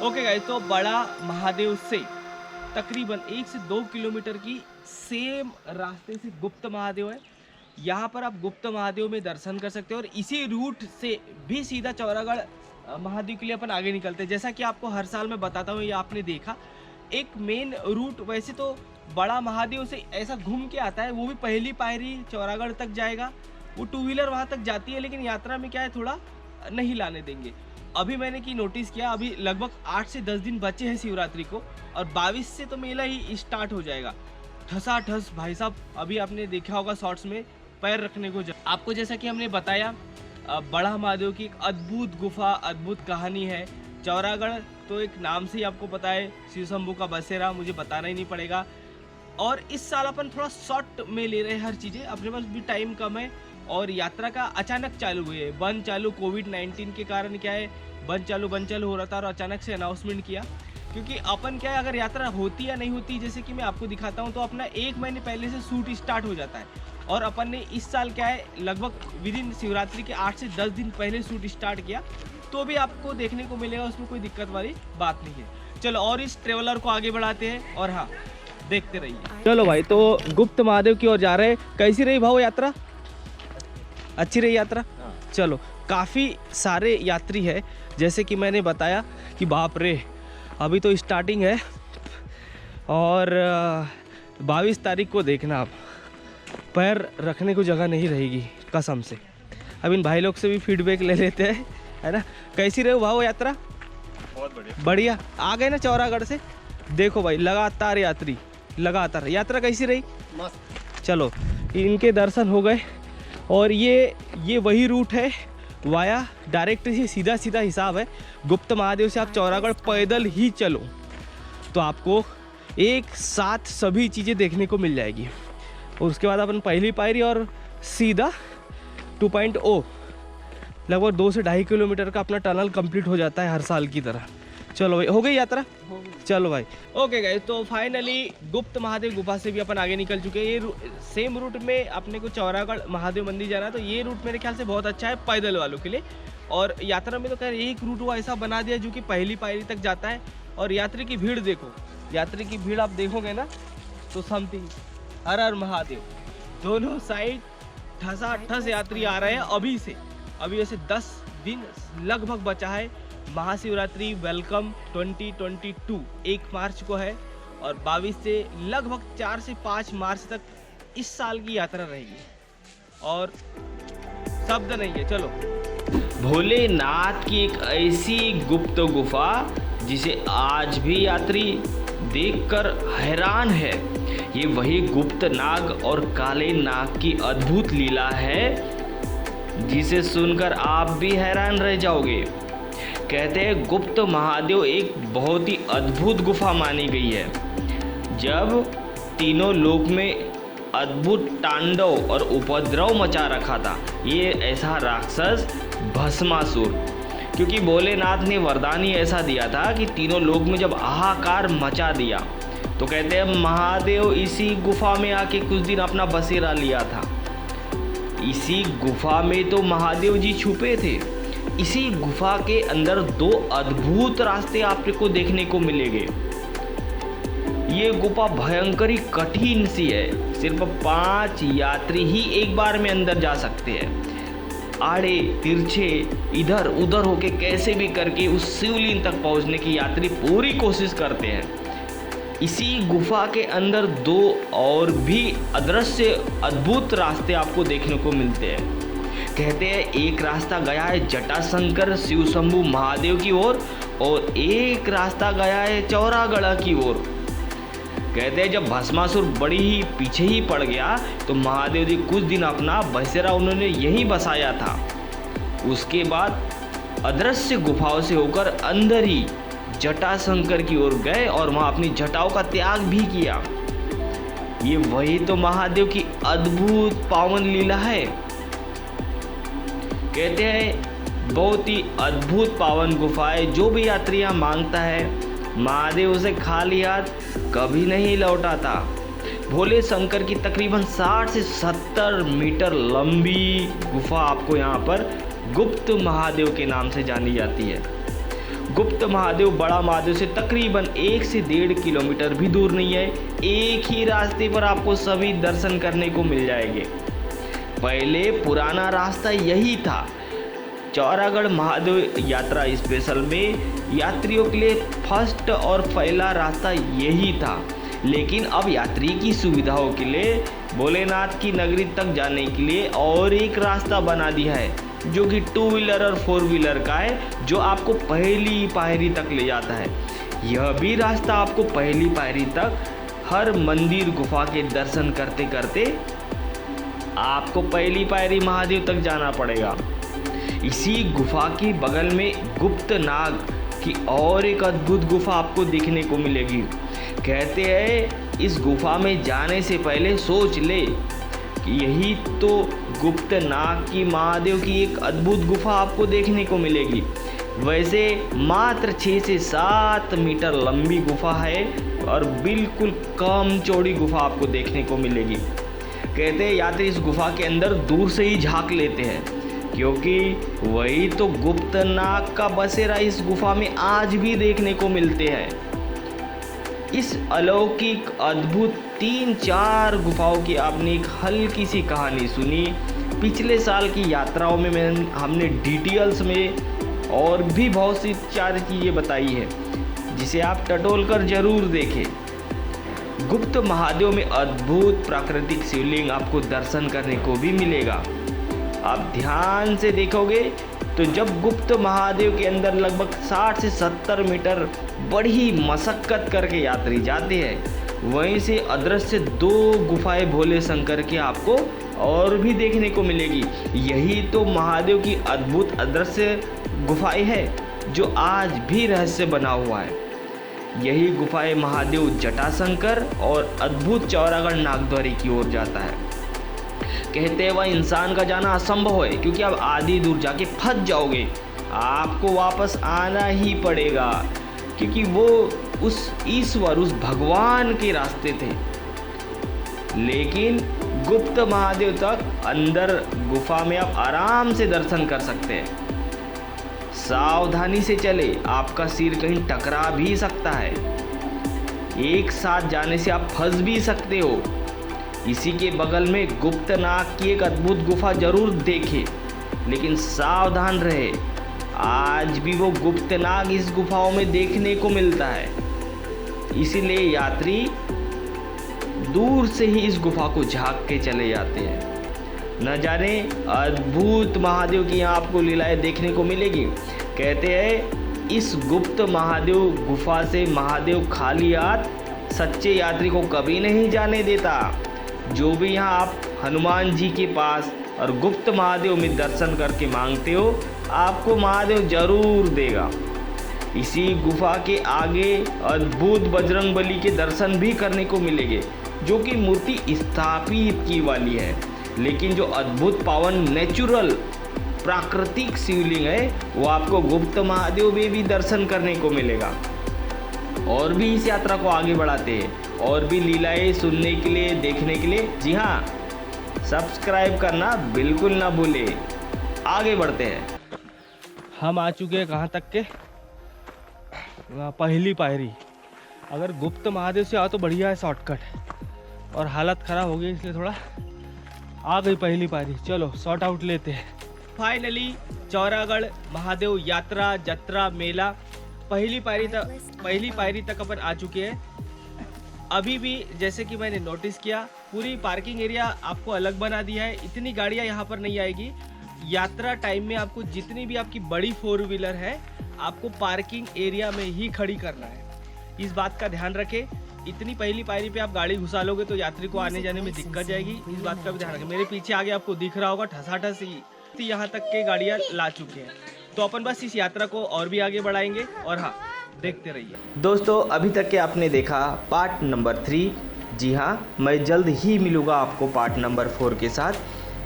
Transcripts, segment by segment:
Okay guys, तो बड़ा महादेव से तकरीबन 1 से 2 किलोमीटर की सेम रास्ते से गुप्त महादेव है। यहाँ पर आप गुप्त महादेव में दर्शन कर सकते हो और इसी रूट से भी सीधा चौरागढ़ महादेव के लिए अपन आगे निकलते हैं। जैसा कि आपको हर साल मैं बताता हूँ, ये आपने देखा एक मेन रूट वैसे तो बड़ा महादेव से ऐसा घूम के आता है, वो भी पहली पायरी चौरागढ़ तक जाएगा। वो 2 व्हीलर वहाँ तक जाती है, लेकिन यात्रा में क्या है थोड़ा नहीं लाने देंगे। अभी मैंने की नोटिस किया, अभी लगभग 8 से 10 दिन बचे हैं शिवरात्रि को और 22 से तो मेला ही स्टार्ट हो जाएगा। ठसाठस भाई साहब, अभी आपने देखा होगा शॉर्ट्स में पैर रखने को आपको जैसा कि हमने बताया, बड़ा महादेव की एक अद्भुत गुफा, अद्भुत कहानी है। चौरागढ़ तो एक नाम से ही आपको पता है, शिव शंभू का बसेरा, मुझे बताना ही नहीं पड़ेगा। और इस साल अपन थोड़ा शॉर्ट में ले रहे हैं हर चीज़ें, अपने पास भी टाइम कम है और यात्रा का अचानक चालू हुई है। बंद चालू कोविड-19 के कारण क्या है, बंद चालू हो रहा था और अचानक से अनाउंसमेंट किया। क्योंकि अपन क्या है, अगर यात्रा होती या नहीं होती, जैसे कि मैं आपको दिखाता हूँ, तो अपना 1 महीने पहले से शूट स्टार्ट हो जाता है। और अपन ने इस साल क्या है, लगभग विदिन शिवरात्रि के 8 से 10 दिन पहले शूट स्टार्ट किया, तो भी आपको देखने को मिलेगा, उसमें कोई दिक्कत वाली बात नहीं है। चलो और इस ट्रेवलर को आगे बढ़ाते हैं और हाँ, देखते रहिए। चलो भाई, तो गुप्त महादेव की ओर जा रहे हैं। कैसी रही भाव यात्रा? अच्छी रही यात्रा? चलो, काफ़ी सारे यात्री है, जैसे कि मैंने बताया कि बाप रे, अभी तो स्टार्टिंग है और 22 तारीख को देखना आप, पैर रखने को जगह नहीं रहेगी कसम से। अब इन भाई लोग से भी फीडबैक ले लेते हैं, है ना। कैसी रही भाव यात्रा? बहुत बढ़िया। बढ़िया। आ गए ना चौरागढ़ से? देखो भाई, लगातार यात्री, लगातार यात्रा कैसी रही? मस्त। चलो, इनके दर्शन हो गए और ये वही रूट है, वाया डायरेक्ट ही सीधा हिसाब है। गुप्त महादेव से आप चौरागढ़ पैदल ही चलो तो आपको एक साथ सभी चीज़ें देखने को मिल जाएगी। और उसके बाद अपन पहली पायरी और सीधा 2.0 लगभग 2 से 2.5 किलोमीटर का अपना टनल कंप्लीट हो जाता है हर साल की तरह। चलो भाई, हो गई यात्रा? चलो भाई, ओके गाइस, तो फाइनली गुप्त महादेव गुफा से भी अपन आगे निकल चुके हैं। ये सेम रूट में अपने को चौरागढ़ महादेव मंदिर जाना है, तो ये रूट मेरे ख्याल से बहुत अच्छा है पैदल वालों के लिए। और यात्रा में तो खैर एक रूट वो ऐसा बना दिया जो कि पहली पायरी तक जाता है। और यात्री की भीड़ देखो, यात्री की भीड़ आप देखोगे ना तो समथिंग, हर हर महादेव, दोनों साइड ठसाठस यात्री आ रहे हैं अभी से। अभी वैसे 10 दिन लगभग बचा है। महाशिवरात्रि वेलकम 2022 1 मार्च को है और 22 से लगभग 4 से 5 मार्च तक इस साल की यात्रा रहेगी। और शब्द नहीं है। चलो, भोलेनाथ की एक ऐसी गुप्त गुफा जिसे आज भी यात्री देखकर हैरान है। ये वही गुप्त नाग और काले नाग की अद्भुत लीला है जिसे सुनकर आप भी हैरान रह जाओगे। कहते हैं गुप्त महादेव एक बहुत ही अद्भुत गुफा मानी गई है। जब तीनों लोक में अद्भुत तांडव और उपद्रव मचा रखा था ये ऐसा राक्षस भस्मासुर, क्योंकि भोलेनाथ ने वरदान ही ऐसा दिया था कि तीनों लोक में जब हाहाकार मचा दिया तो कहते हैं महादेव इसी गुफा में आके कुछ दिन अपना बसेरा लिया था। इसी गुफा में तो महादेव जी छुपे थे। इसी गुफा के अंदर 2 अद्भुत रास्ते आपको देखने को मिलेंगे। ये गुफा भयंकर ही कठिन सी है, सिर्फ 5 यात्री ही एक बार में अंदर जा सकते हैं। आड़े तिरछे इधर उधर होके कैसे भी करके उस शिवलिंग तक पहुंचने की यात्री पूरी कोशिश करते हैं। इसी गुफा के अंदर 2 और भी अदृश्य अद्भुत रास्ते आपको देखने को मिलते हैं। कहते हैं एक रास्ता गया है जटाशंकर शिव शंभू महादेव की ओर और एक रास्ता गया है चौरागढ़ की ओर। कहते हैं जब भस्मासुर बड़ी ही पीछे ही पड़ गया तो महादेव जी कुछ दिन अपना बसेरा उन्होंने यहीं बसाया था। उसके बाद अदृश्य गुफाओं से होकर अंदर ही जटाशंकर की ओर गए और वहाँ अपनी जटाओं का त्याग भी किया। ये वही तो महादेव की अद्भुत पावन लीला है। कहते हैं बहुत ही अद्भुत पावन गुफा है। जो भी यात्री यहाँ मांगता है महादेव उसे खाली हाथ कभी नहीं लौटाता। भोले शंकर की तकरीबन 60 से 70 मीटर लंबी गुफा आपको यहाँ पर गुप्त महादेव के नाम से जानी जाती है। गुप्त महादेव बड़ा महादेव से तकरीबन 1 से 1.5 किलोमीटर भी दूर नहीं है। एक ही रास्ते पर आपको सभी दर्शन करने को मिल जाएंगे। पहले पुराना रास्ता यही था। चौरागढ़ महादेव यात्रा स्पेशल में यात्रियों के लिए फर्स्ट और पहला रास्ता यही था, लेकिन अब यात्री की सुविधाओं के लिए भोलेनाथ की नगरी तक जाने के लिए और एक रास्ता बना दिया है, जो कि 2 व्हीलर और 4 व्हीलर का है, जो आपको पहली पायरी तक ले जाता है। यह भी रास्ता आपको पहली पायरी तक हर मंदिर गुफा के दर्शन करते करते आपको पहली पायरी महादेव तक जाना पड़ेगा। इसी गुफा के बगल में गुप्त नाग की और एक अद्भुत गुफा आपको देखने को मिलेगी। कहते हैं इस गुफा में जाने से पहले सोच ले कि यही तो गुप्त नाग की महादेव की एक अद्भुत गुफा आपको देखने को मिलेगी। वैसे मात्र 6 से 7 मीटर लंबी गुफा है और बिल्कुल कम चौड़ी गुफा आपको देखने को मिलेगी। कहते हैं यात्री इस गुफा के अंदर दूर से ही झांक लेते हैं, क्योंकि वही तो गुप्त नाग का बसेरा इस गुफा में आज भी देखने को मिलते हैं। इस अलौकिक अद्भुत 3-4 गुफाओं की आपने एक हल्की सी कहानी सुनी। पिछले साल की यात्राओं में हमने डिटेल्स में और भी बहुत सी 4 चीज़ें बताई है, जिसे आप टटोल कर जरूर देखें। गुप्त महादेव में अद्भुत प्राकृतिक शिवलिंग आपको दर्शन करने को भी मिलेगा। आप ध्यान से देखोगे तो जब गुप्त महादेव के अंदर लगभग 60 से 70 मीटर बड़ी मशक्कत करके यात्री जाते हैं, वहीं से अदृश्य 2 गुफाएं भोले शंकर की आपको और भी देखने को मिलेगी। यही तो महादेव की अद्भुत अदृश्य गुफाएं है, जो आज भी रहस्य बना हुआ है। यही गुफाएं महादेव जटाशंकर और अद्भुत चौरागढ़ नागद्वारी की ओर जाता है। कहते हैं वह इंसान का जाना असंभव है, क्योंकि आप आधी दूर जाके फंस जाओगे, आपको वापस आना ही पड़ेगा, क्योंकि वो उस ईश्वर उस भगवान के रास्ते थे। लेकिन गुप्त महादेव तक अंदर गुफा में आप आराम से दर्शन कर सकते हैं। सावधानी से चले, आपका सिर कहीं टकरा भी सकता है। एक साथ जाने से आप फंस भी सकते हो। इसी के बगल में गुप्त नाग की एक अद्भुत गुफा जरूर देखें, लेकिन सावधान रहे, आज भी वो गुप्त नाग इस गुफाओं में देखने को मिलता है। इसीलिए यात्री दूर से ही इस गुफा को झांक के चले जाते हैं। न जाने अद्भुत महादेव की यहाँ आपको लीलाएं देखने को मिलेगी। कहते हैं इस गुप्त महादेव गुफा से महादेव खाली हाथ सच्चे यात्री को कभी नहीं जाने देता। जो भी यहाँ आप हनुमान जी के पास और गुप्त महादेव में दर्शन करके मांगते हो, आपको महादेव जरूर देगा। इसी गुफा के आगे अद्भुत बजरंगबली के दर्शन भी करने को मिलेंगे, जो कि मूर्ति स्थापित की वाली है। लेकिन जो अद्भुत पावन नेचुरल प्राकृतिक शिवलिंग है, वो आपको गुप्त महादेव में भी दर्शन करने को मिलेगा। और भी इस यात्रा को आगे बढ़ाते हैं, और भी लीलाएं सुनने के लिए, देखने के लिए। जी हाँ, सब्सक्राइब करना बिल्कुल ना भूले। आगे बढ़ते हैं। हम आ चुके हैं कहाँ तक के, पहली पायरी। अगर गुप्त महादेव से आओ तो बढ़िया है शॉर्टकट, और हालत ख़राब हो गई इसलिए थोड़ा आ गई पहली पायरी। चलो शॉर्ट आउट लेते हैं। फाइनली चौरागढ़ महादेव यात्रा जत्रा मेला पहली पायरी तक अपन आ चुके हैं। अभी भी जैसे कि मैंने नोटिस किया, पूरी पार्किंग एरिया आपको अलग बना दिया है। इतनी गाड़ियां यहाँ पर नहीं आएगी। यात्रा टाइम में आपको जितनी भी आपकी बड़ी 4 व्हीलर है, आपको पार्किंग एरिया में ही खड़ी करना है। इस बात का ध्यान रखें। इतनी पहली पायरी पे आप गाड़ी घुसा लोगे तो यात्री को आने जाने में दिक्कत जाएगी। इस बात का भी ध्यान रखें। मेरे पीछे आगे आपको दिख रहा होगा ठसाठस यहाँ तक के गाड़ियाँ ला चुके हैं। तो अपन बस इस यात्रा को और भी आगे बढ़ाएंगे। और हाँ, देखते रहिए। दोस्तों, अभी तक के आपने देखा पार्ट नंबर 3। जी हाँ, मैं जल्द ही मिलूँगा आपको पार्ट नंबर 4 के साथ,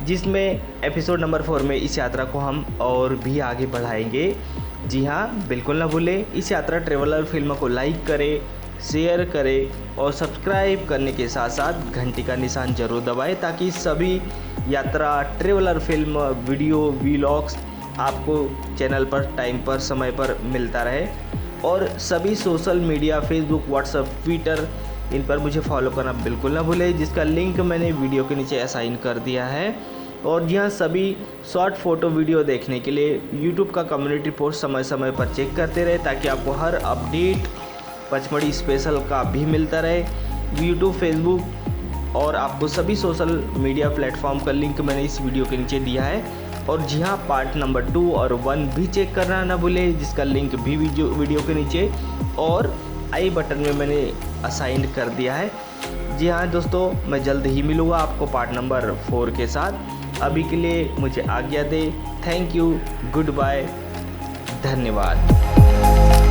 जिसमें एपिसोड नंबर 4 में इस यात्रा को हम और भी आगे बढ़ाएंगे। जी हाँ, बिल्कुल ना भूलें, इस यात्रा ट्रेवलर फिल्म को लाइक करें, शेयर करें और सब्सक्राइब करने के साथ साथ घंटी का निशान जरूर दबाएं, ताकि सभी यात्रा ट्रेवलर फिल्म वीडियो व्लॉग्स आपको चैनल पर टाइम पर समय पर मिलता रहे। और सभी social media Facebook, WhatsApp, Twitter, इन पर मुझे फॉलो करना बिल्कुल ना भूलें, जिसका लिंक मैंने वीडियो के नीचे असाइन कर दिया है। और यहाँ सभी शॉर्ट फोटो वीडियो देखने के लिए यूट्यूब का कम्युनिटी पोस्ट समय समय पर चेक करते रहे, ताकि आपको हर अपडेट पचमढ़ी स्पेशल का भी मिलता रहे। यूट्यूब, फेसबुक और आपको सभी सोशल मीडिया प्लेटफॉर्म का लिंक मैंने इस वीडियो के नीचे दिया है। और जी हाँ, पार्ट नंबर 2 और 1 भी चेक करना ना भूलें, जिसका लिंक भी वीडियो के नीचे और आई बटन में मैंने असाइन कर दिया है। जी हाँ दोस्तों, मैं जल्द ही मिलूँगा आपको पार्ट नंबर 4 के साथ। अभी के लिए मुझे आज्ञा दे। थैंक यू, गुड बाय, धन्यवाद।